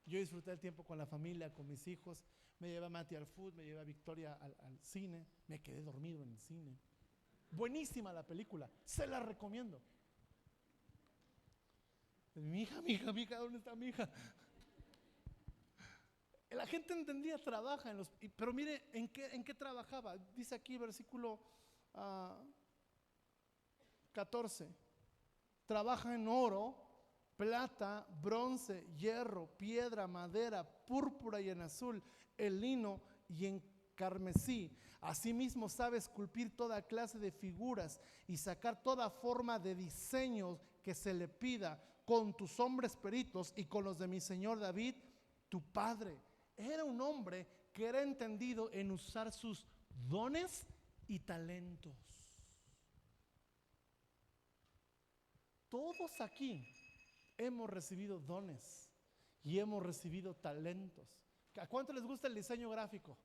Yo disfruté el tiempo con la familia, con mis hijos. Me llevé a Mati al fútbol, me llevé a Victoria al cine. Me quedé dormido en el cine. Buenísima la película, se la recomiendo. Mi hija, ¿dónde está mi hija? La gente entendía, trabaja en los... Pero mire, ¿en qué trabajaba? Dice aquí versículo 14. Trabaja en oro, plata, bronce, hierro, piedra, madera, púrpura y en azul, en lino y en carmesí. Asimismo sabe esculpir toda clase de figuras y sacar toda forma de diseños que se le pida con tus hombres peritos y con los de mi señor David, tu padre. Era un hombre que era entendido en usar sus dones y talentos. Todos aquí hemos recibido dones y hemos recibido talentos. ¿A cuánto les gusta el diseño gráfico?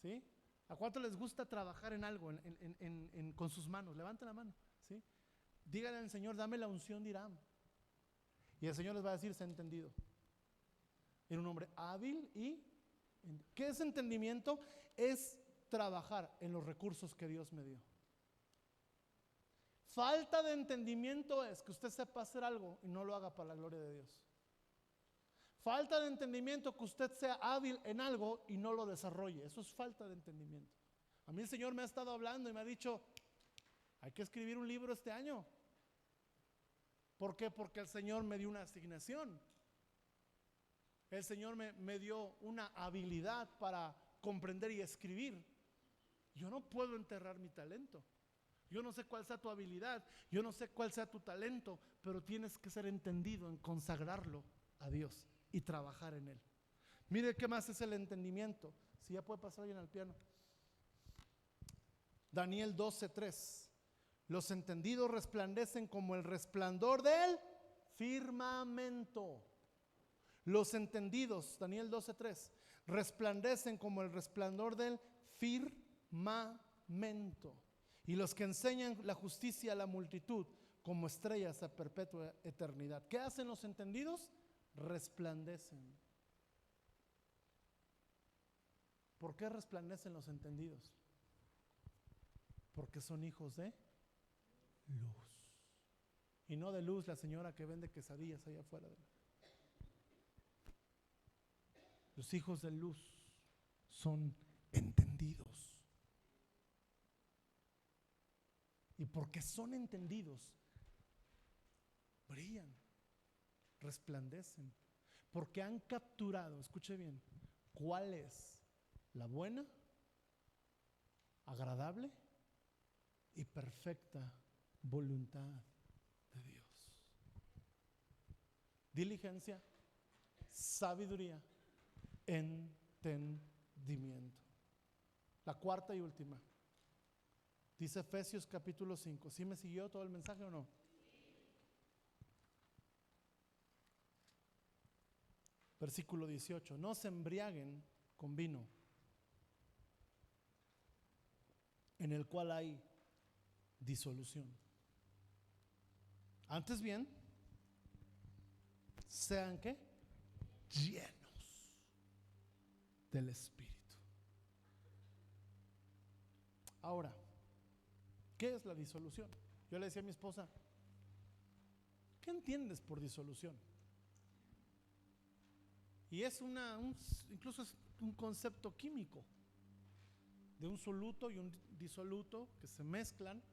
¿Sí? ¿A cuánto les gusta trabajar en algo, con sus manos? Levanten la mano, ¿sí? Díganle al Señor, dame la unción de Hiram. Y el Señor les va a decir, se ha entendido. Era un hombre hábil y... ¿Qué es entendimiento? Es trabajar en los recursos que Dios me dio. Falta de entendimiento es que usted sepa hacer algo y no lo haga para la gloria de Dios. Falta de entendimiento que usted sea hábil en algo y no lo desarrolle. Eso es falta de entendimiento. A mí el Señor me ha estado hablando y me ha dicho, hay que escribir un libro este año. ¿Por qué? Porque el Señor me dio una asignación. El Señor me dio una habilidad para comprender y escribir. Yo no puedo enterrar mi talento. Yo no sé cuál sea tu habilidad, yo no sé cuál sea tu talento, pero tienes que ser entendido en consagrarlo a Dios y trabajar en él. Mire qué más es el entendimiento. Si ya puede pasar alguien al piano. Daniel 12:3. Los entendidos resplandecen como el resplandor del firmamento. Los entendidos, Daniel 12:3, resplandecen como el resplandor del firmamento. Y los que enseñan la justicia a la multitud como estrellas a perpetua eternidad. ¿Qué hacen los entendidos? Resplandecen. ¿Por qué resplandecen los entendidos? Porque son hijos de luz. Y no de luz la señora que vende quesadillas allá afuera. Los hijos de luz son entendidos. Y porque son entendidos, brillan, resplandecen. Porque han capturado, escuche bien, cuál es la buena, agradable y perfecta voluntad de Dios. Diligencia, sabiduría, entendimiento. La cuarta y última. Dice Efesios capítulo 5. ¿Sí me siguió todo el mensaje o no? Versículo 18. No se embriaguen con vino, en el cual hay disolución. Antes bien, sean ¿qué? Llenos del Espíritu. Ahora, ¿qué es la disolución? Yo le decía a mi esposa, ¿qué entiendes por disolución? Y es incluso es un concepto químico de un soluto y un disoluto que se mezclan.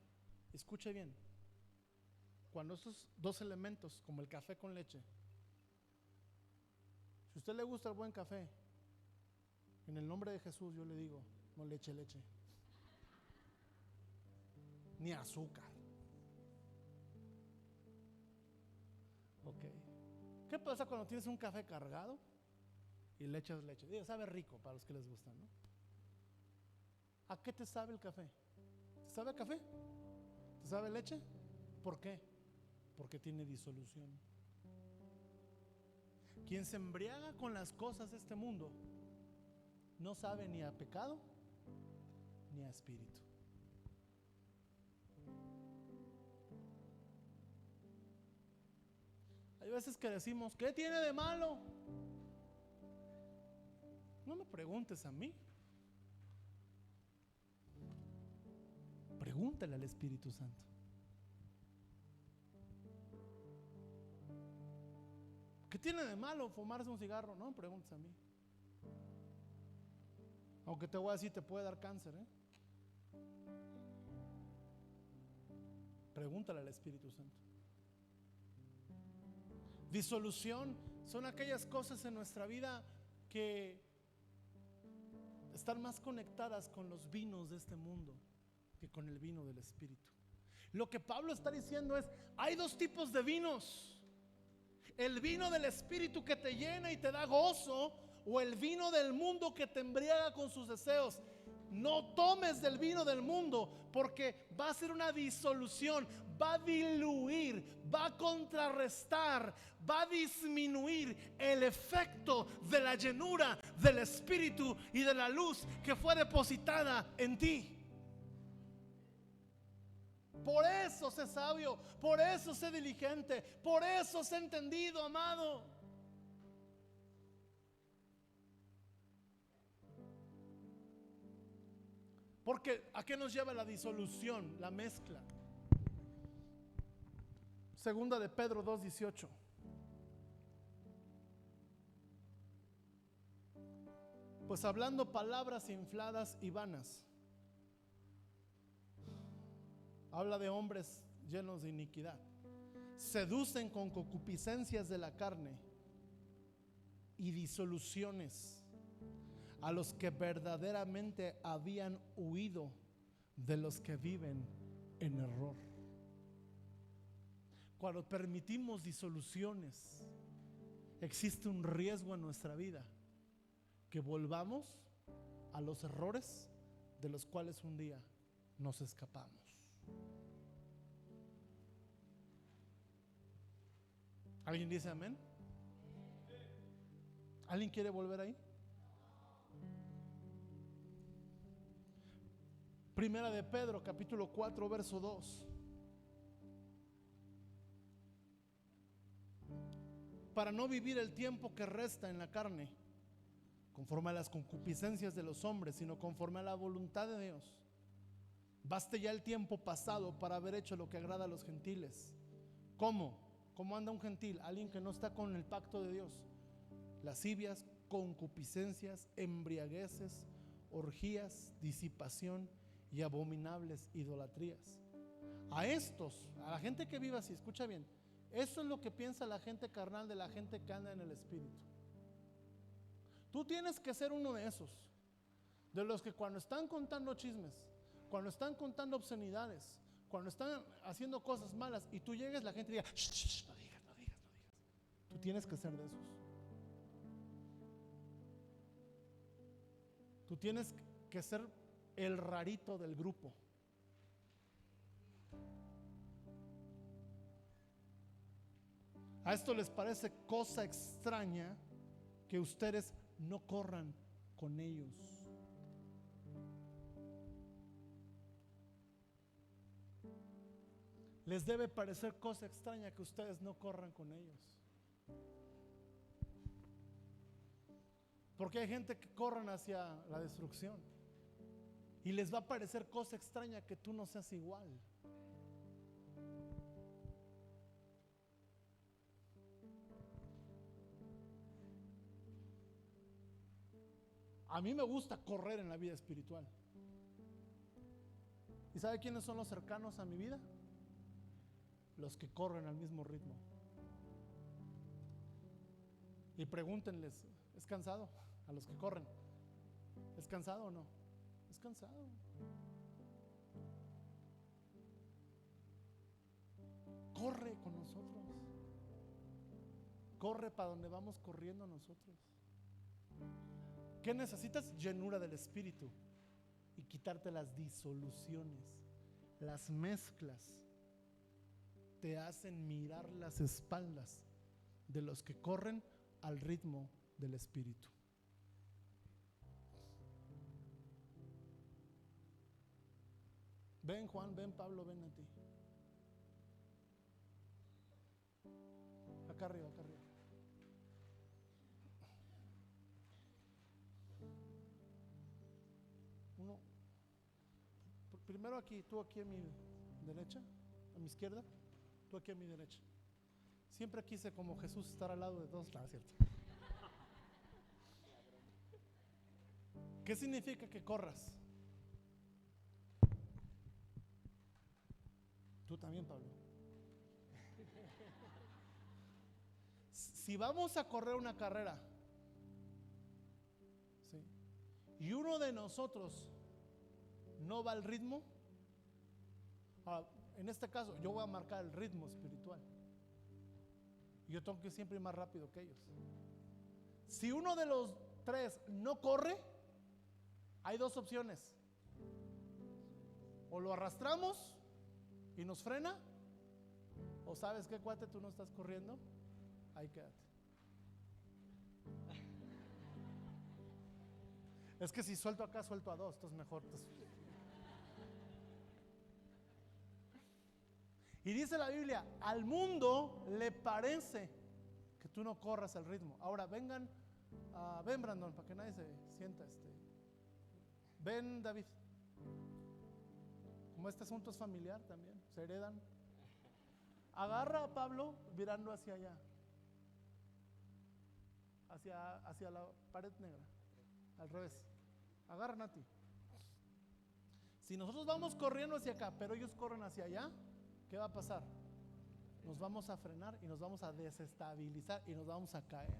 Escuche bien, cuando esos dos elementos, como el café con leche, si a usted le gusta el buen café, en el nombre de Jesús yo le digo, no le eche leche ni azúcar. ¿Qué pasa cuando tienes un café cargado y le echas leche? Digo, sabe rico para los que les gusta, ¿no? ¿A qué te sabe el café? ¿Te sabe a café? ¿Te sabe leche? ¿Por qué? Porque tiene disolución. Quien se embriaga con las cosas de este mundo no sabe ni a pecado ni a espíritu. Hay veces que decimos, ¿qué tiene de malo? No me preguntes a mí. Pregúntale al Espíritu Santo. ¿Qué tiene de malo fumarse un cigarro? No me preguntes a mí. Aunque te voy a decir, te puede dar cáncer, ¿eh? Pregúntale al Espíritu Santo. Disolución son aquellas cosas en nuestra vida que están más conectadas con los vinos de este mundo que con el vino del Espíritu. Lo que Pablo está diciendo es, hay dos tipos de vinos: el vino del Espíritu que te llena y te da gozo, o el vino del mundo que te embriaga con sus deseos. No tomes del vino del mundo, porque va a ser una disolución, va a diluir, va a contrarrestar, va a disminuir el efecto de la llenura del Espíritu y de la luz que fue depositada en ti. Por eso sé sabio, por eso sé diligente, por eso sé entendido, amado. Porque ¿a qué nos lleva la disolución, la mezcla? Segunda de Pedro 2:18. Pues hablando palabras infladas y vanas, habla de hombres llenos de iniquidad, seducen con concupiscencias de la carne y disoluciones a los que verdaderamente habían huido de los que viven en error. Cuando permitimos disoluciones, existe un riesgo en nuestra vida que volvamos a los errores de los cuales un día nos escapamos. ¿Alguien dice amén? ¿Alguien quiere volver ahí? Primera de Pedro, capítulo 4, verso 2. Para no vivir el tiempo que resta en la carne, conforme a las concupiscencias de los hombres, sino conforme a la voluntad de Dios. Baste ya el tiempo pasado para haber hecho lo que agrada a los gentiles. ¿Cómo? ¿Cómo anda un gentil? Alguien que no está con el pacto de Dios. Lascivias, concupiscencias, embriagueces, orgías, disipación y abominables idolatrías. A estos, a la gente que vive así, escucha bien, eso es lo que piensa la gente carnal de la gente que anda en el Espíritu. Tú tienes que ser uno de esos, de los que cuando están contando chismes, cuando están contando obscenidades, cuando están haciendo cosas malas y tú llegues, la gente diga, shh, shh, no digas, no digas, no digas. Tú tienes que ser de esos. Tú tienes que ser el rarito del grupo. A esto les parece cosa extraña que ustedes no corran con ellos. Les debe parecer cosa extraña que ustedes no corran con ellos. Porque hay gente que corren hacia la destrucción y les va a parecer cosa extraña que tú no seas igual. A mí me gusta correr en la vida espiritual. ¿Y sabe quiénes son los cercanos a mi vida? Los que corren al mismo ritmo. Y pregúntenles, ¿es cansado? A los que corren, ¿es cansado o no? Es cansado. Corre con nosotros. corre para donde vamos corriendo nosotros. ¿Qué necesitas? Llenura del Espíritu y quitarte las disoluciones, las mezclas. Te hacen mirar las espaldas de los que corren al ritmo del Espíritu. Ven Juan, ven Pablo, ven a ti. Acá arriba, acá arriba. Uno, primero aquí, tú aquí a mi derecha, a mi izquierda, tú aquí a mi derecha. Siempre quise como Jesús estar al lado de todos, ¿cierto? ¿Qué significa que corras? Tú también, Pablo. Si vamos a correr una carrera, ¿sí?, y uno de nosotros no va al ritmo, en este caso yo voy a marcar el ritmo espiritual. Yo tengo que ir siempre más rápido que ellos. Si uno de los tres no corre, hay dos opciones: o lo arrastramos y nos frena, o sabes qué, cuate, tú no estás corriendo, ahí quédate. Es que si suelto acá, suelto a dos, entonces mejor. Y dice la Biblia, al mundo le parece que tú no corras el ritmo. Ahora vengan, ven Brandon, para que nadie se sienta. Ven David. Como este asunto es familiar también, se heredan. Agarra a Pablo mirando hacia allá, hacia la pared negra, al revés. Agarra a Nati. Si nosotros vamos corriendo hacia acá, pero ellos corren hacia allá, ¿qué va a pasar? Nos vamos a frenar y nos vamos a desestabilizar y nos vamos a caer.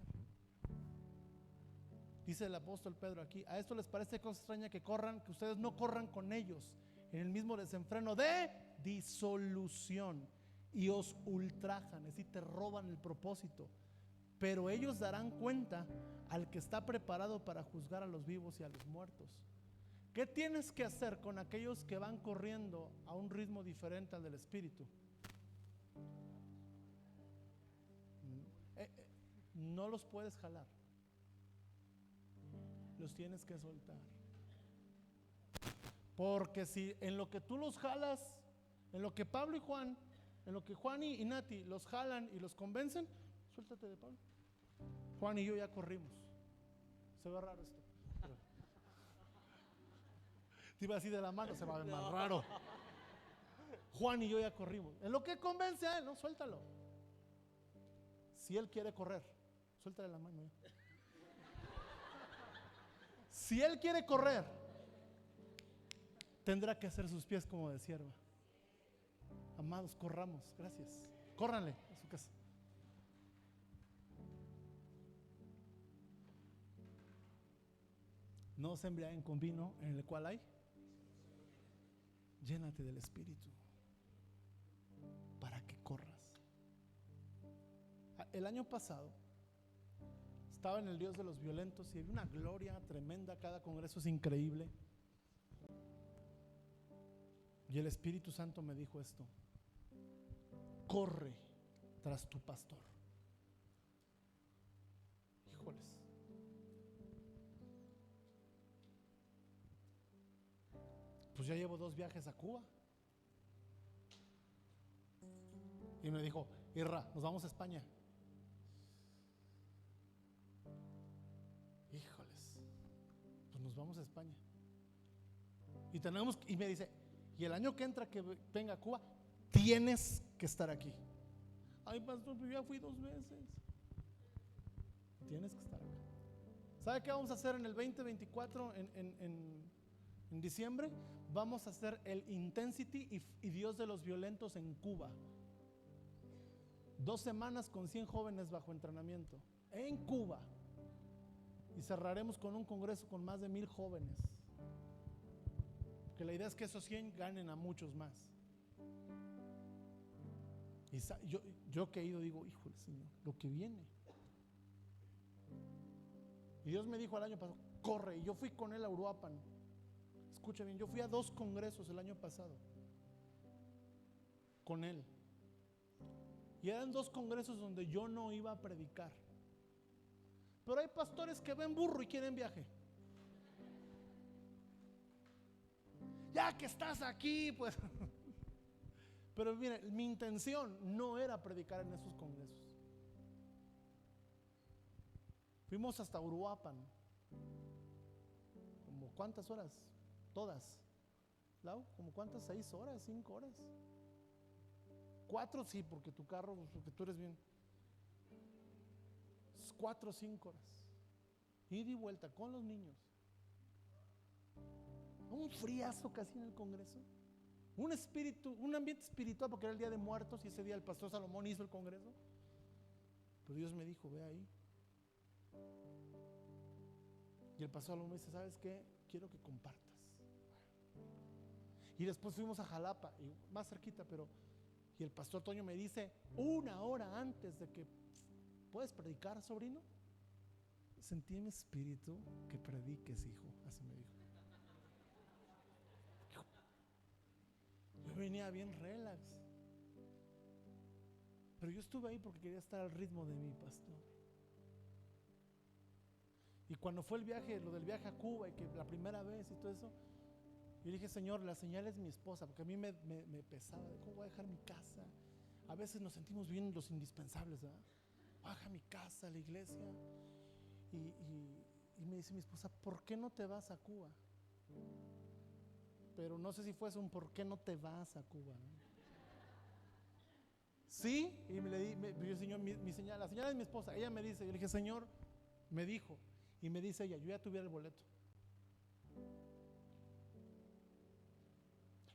Dice el apóstol Pedro aquí: a esto les parece cosa extraña que ustedes no corran con ellos en el mismo desenfreno de disolución, y os ultrajan, es decir, te roban el propósito. Pero ellos darán cuenta al que está preparado para juzgar a los vivos y a los muertos. ¿Qué tienes que hacer con aquellos que van corriendo a un ritmo diferente al del Espíritu? No los puedes jalar, los tienes que soltar. Porque si en lo que tú los jalas, en lo que Pablo y Juan, en lo que Juan y Nati los jalan y los convencen, suéltate de Pablo. Juan y yo ya corrimos. Se ve raro esto. Te iba así de la mano, se va a ver más raro. Juan y yo ya corrimos. En lo que convence a él, no, suéltalo. Si él quiere correr, suéltale la mano. Si él quiere correr, tendrá que hacer sus pies como de sierva. Amados, corramos, gracias. Córranle a su casa. No se embriaguen con vino en el cual hay. Llénate del Espíritu para que corras. El año pasado estaba en el Dios de los Violentos y había una gloria tremenda. Cada congreso es increíble. Y el Espíritu Santo me dijo esto: corre tras tu pastor. Híjoles. Pues ya llevo 2 viajes a Cuba. Y me dijo: Irra, nos vamos a España. Híjoles, pues nos vamos a España. Y me dice: y el año que entra que venga a Cuba, tienes que estar aquí. Ay, pastor, yo ya fui 2 veces. Tienes que estar acá. ¿Sabe qué vamos a hacer en el 2024 en diciembre? Vamos a hacer el Intensity y Dios de los Violentos en Cuba. 2 semanas con 100 jóvenes bajo entrenamiento en Cuba. Y cerraremos con un congreso con más de 1000 jóvenes. Que la idea es que esos 100 ganen a muchos más. Y yo que he ido digo: híjole, Señor, lo que viene. Y Dios me dijo el año pasado, corre. Y yo fui con él a Uruapan. Escucha bien, yo fui a 2 congresos el año pasado con él. Y eran 2 congresos donde yo no iba a predicar. Pero hay pastores que ven burro y quieren viaje. Ya que estás aquí, pues. Pero mire, mi intención no era predicar en esos congresos. Fuimos hasta Uruapan. ¿Como cuántas horas? Todas. ¿Lau? ¿Como cuántas? 6 horas, 5 horas. 4 sí, porque tu carro, porque tú eres bien. 4 o 5 horas. Ida y vuelta con los niños. Un friazo casi en el congreso. Un espíritu, un ambiente espiritual, porque era el día de muertos y ese día el pastor Salomón hizo el congreso. Pero Dios me dijo, ve ahí. Y el pastor Salomón me dice, ¿sabes qué? Quiero que compartas. Y después fuimos a Jalapa, y más cerquita, pero y el pastor Toño me dice, 1 hora antes de que puedes predicar, sobrino, sentí en mi espíritu que prediques, hijo. Así me dijo. Yo venía bien relax, pero yo estuve ahí porque quería estar al ritmo de mi pastor. Y cuando fue el viaje, lo del viaje a Cuba, y que la primera vez y todo eso, yo dije, Señor, la señal es mi esposa, porque a mí me pesaba, ¿cómo voy a dejar mi casa? A veces nos sentimos bien los indispensables, ¿verdad? Baja mi casa, la iglesia. Y me dice mi esposa, ¿por qué no te vas a Cuba? Pero no sé si fuese un ¿por qué no te vas a Cuba? Sí, y yo, Señor, mi señal, la señal es mi esposa. Ella me dice, yo le dije, Señor, me dijo, y me dice ella, yo ya tuviera el boleto.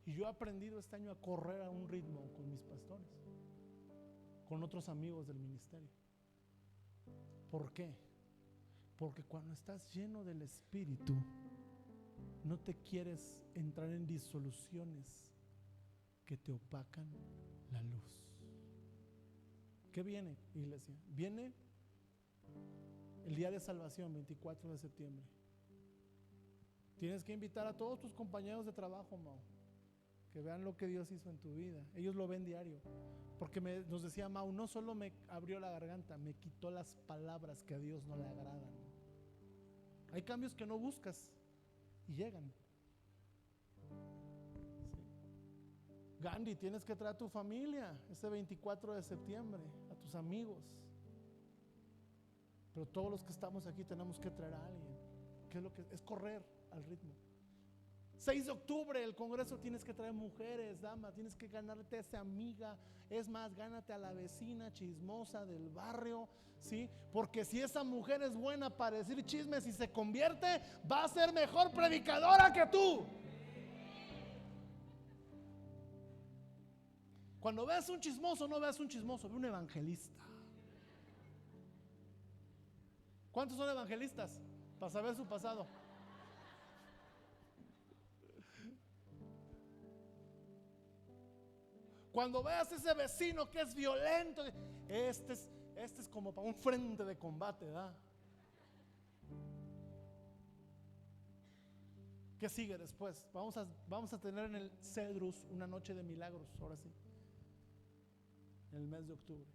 Y yo he aprendido este año a correr a un ritmo con mis pastores, con otros amigos del ministerio. ¿Por qué? Porque cuando estás lleno del Espíritu, no te quieres entrar en disoluciones que te opacan la luz. ¿Qué viene, iglesia? Viene el día de salvación, 24 de septiembre. Tienes que invitar a todos tus compañeros de trabajo, Mau, que vean lo que Dios hizo en tu vida. Ellos lo ven diario. Porque nos decía Mau, no solo me abrió la garganta, me quitó las palabras que a Dios no le agradan. Hay cambios que no buscas y llegan. Sí. Gandhi, tienes que traer a tu familia ese 24 de septiembre, a tus amigos. Pero todos los que estamos aquí tenemos que traer a alguien. ¿Qué es lo que es? Correr al ritmo. 6 de octubre, el congreso, tienes que traer mujeres, damas, tienes que ganarte a esa amiga, es más, gánate a la vecina chismosa del barrio, ¿sí? Porque si esa mujer es buena para decir chismes y se convierte, va a ser mejor predicadora que tú. Cuando veas un chismoso, no veas un chismoso, ve un evangelista. ¿Cuántos son evangelistas? Para saber su pasado. Cuando veas ese vecino que es violento, este es como para un frente de combate, ¿verdad? ¿Qué sigue después? Vamos a tener en el Cedrus una noche de milagros, ahora sí, en el mes de octubre.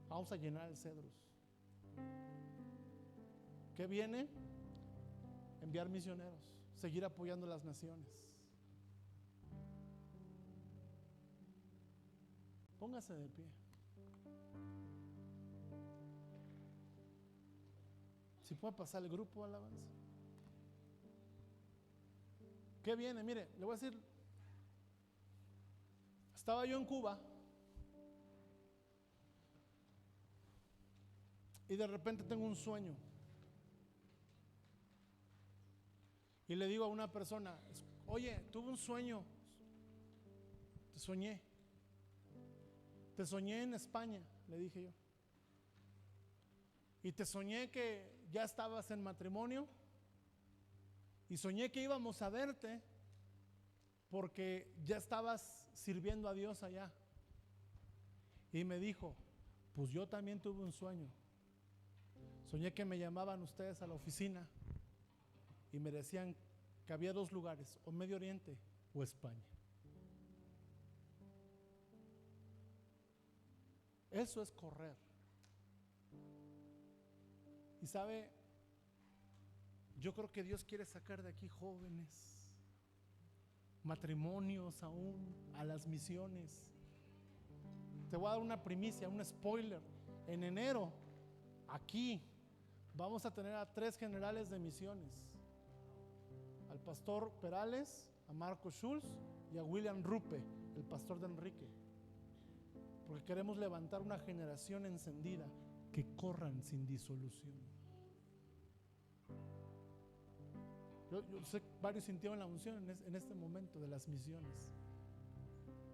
Vamos a llenar el Cedrus. ¿Qué viene? Enviar misioneros, seguir apoyando las naciones. Póngase de pie. Si puede pasar el grupo alabanza. ¿Qué viene? Mire, le voy a decir. Estaba yo en Cuba y de repente tengo un sueño. Y le digo a una persona, oye, tuve un sueño. Te soñé en España, le dije yo. Y te soñé que ya estabas en matrimonio. Y soñé que íbamos a verte porque ya estabas sirviendo a Dios allá. Y me dijo, pues yo también tuve un sueño. Soñé que me llamaban ustedes a la oficina y me decían que había 2 lugares, o Medio Oriente o España. Eso es correr. Y sabe, yo creo que Dios quiere sacar de aquí jóvenes, matrimonios aún, a las misiones. Te voy a dar una primicia, un spoiler. En enero, aquí, vamos a tener a 3 generales de misiones: al pastor Perales, a Marco Schulz y a William Rupe, el pastor de Enrique. Porque queremos levantar una generación encendida que corran sin disolución. Yo sé, varios sintieron la unción en este momento de las misiones,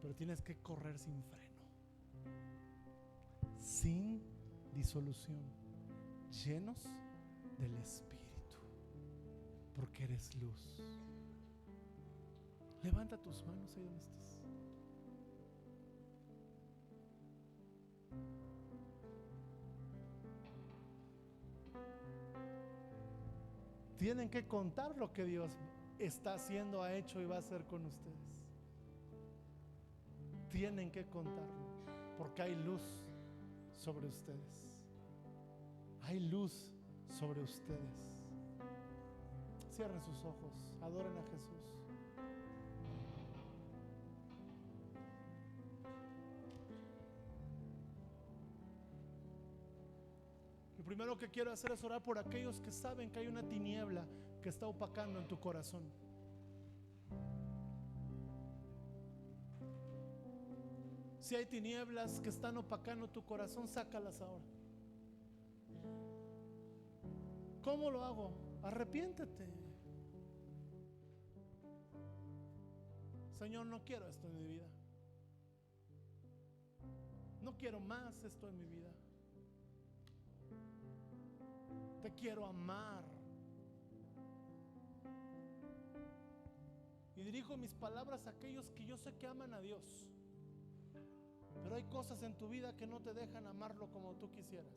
pero tienes que correr sin freno, sin disolución, llenos del Espíritu, porque eres luz. Levanta tus manos ahí donde estás. Tienen que contar lo que Dios está haciendo, ha hecho y va a hacer con ustedes. Tienen que contarlo, porque hay luz sobre ustedes. Hay luz sobre ustedes. Cierren sus ojos, adoren a Jesús. Lo primero que quiero hacer es orar por aquellos que saben que hay una tiniebla que está opacando en tu corazón. Si hay tinieblas que están opacando tu corazón, sácalas ahora. ¿Cómo lo hago? Arrepiéntete. Señor, no quiero esto en mi vida. No quiero más esto en mi vida. Te quiero amar. Y dirijo mis palabras a aquellos que yo sé que aman a Dios, pero hay cosas en tu vida que no te dejan amarlo como tú quisieras.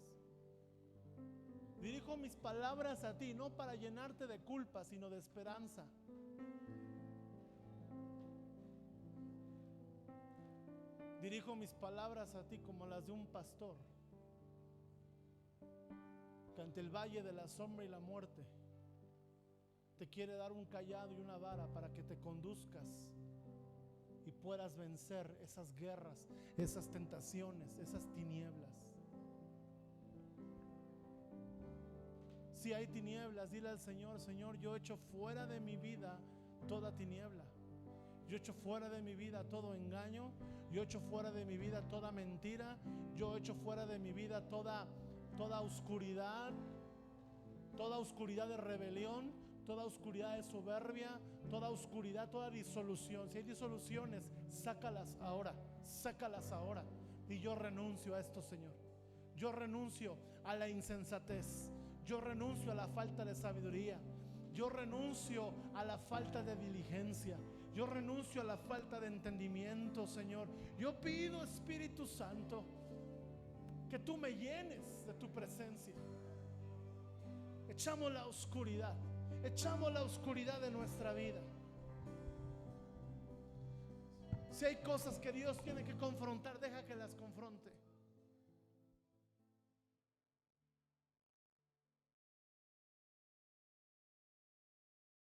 Dirijo mis palabras a ti, no para llenarte de culpa, sino de esperanza. Dirijo mis palabras a ti como las de un pastor que ante el valle de la sombra y la muerte te quiere dar un cayado y una vara para que te conduzcas y puedas vencer esas guerras, esas tentaciones, esas tinieblas. Si hay tinieblas, dile al Señor: Señor, yo echo fuera de mi vida toda tiniebla. Yo echo fuera de mi vida todo engaño. Yo echo fuera de mi vida toda mentira. Yo echo fuera de mi vida toda oscuridad, toda oscuridad de rebelión, toda oscuridad de soberbia, toda oscuridad, toda disolución. Si hay disoluciones, sácalas ahora, sácalas ahora. Y yo renuncio a esto, Señor. Yo renuncio a la insensatez. Yo renuncio a la falta de sabiduría. Yo renuncio a la falta de diligencia. Yo renuncio a la falta de entendimiento, Señor. Yo pido, Espíritu Santo, que tú me llenes de tu presencia. Echamos la oscuridad de nuestra vida. Si hay cosas que Dios tiene que confrontar, deja que las confronte.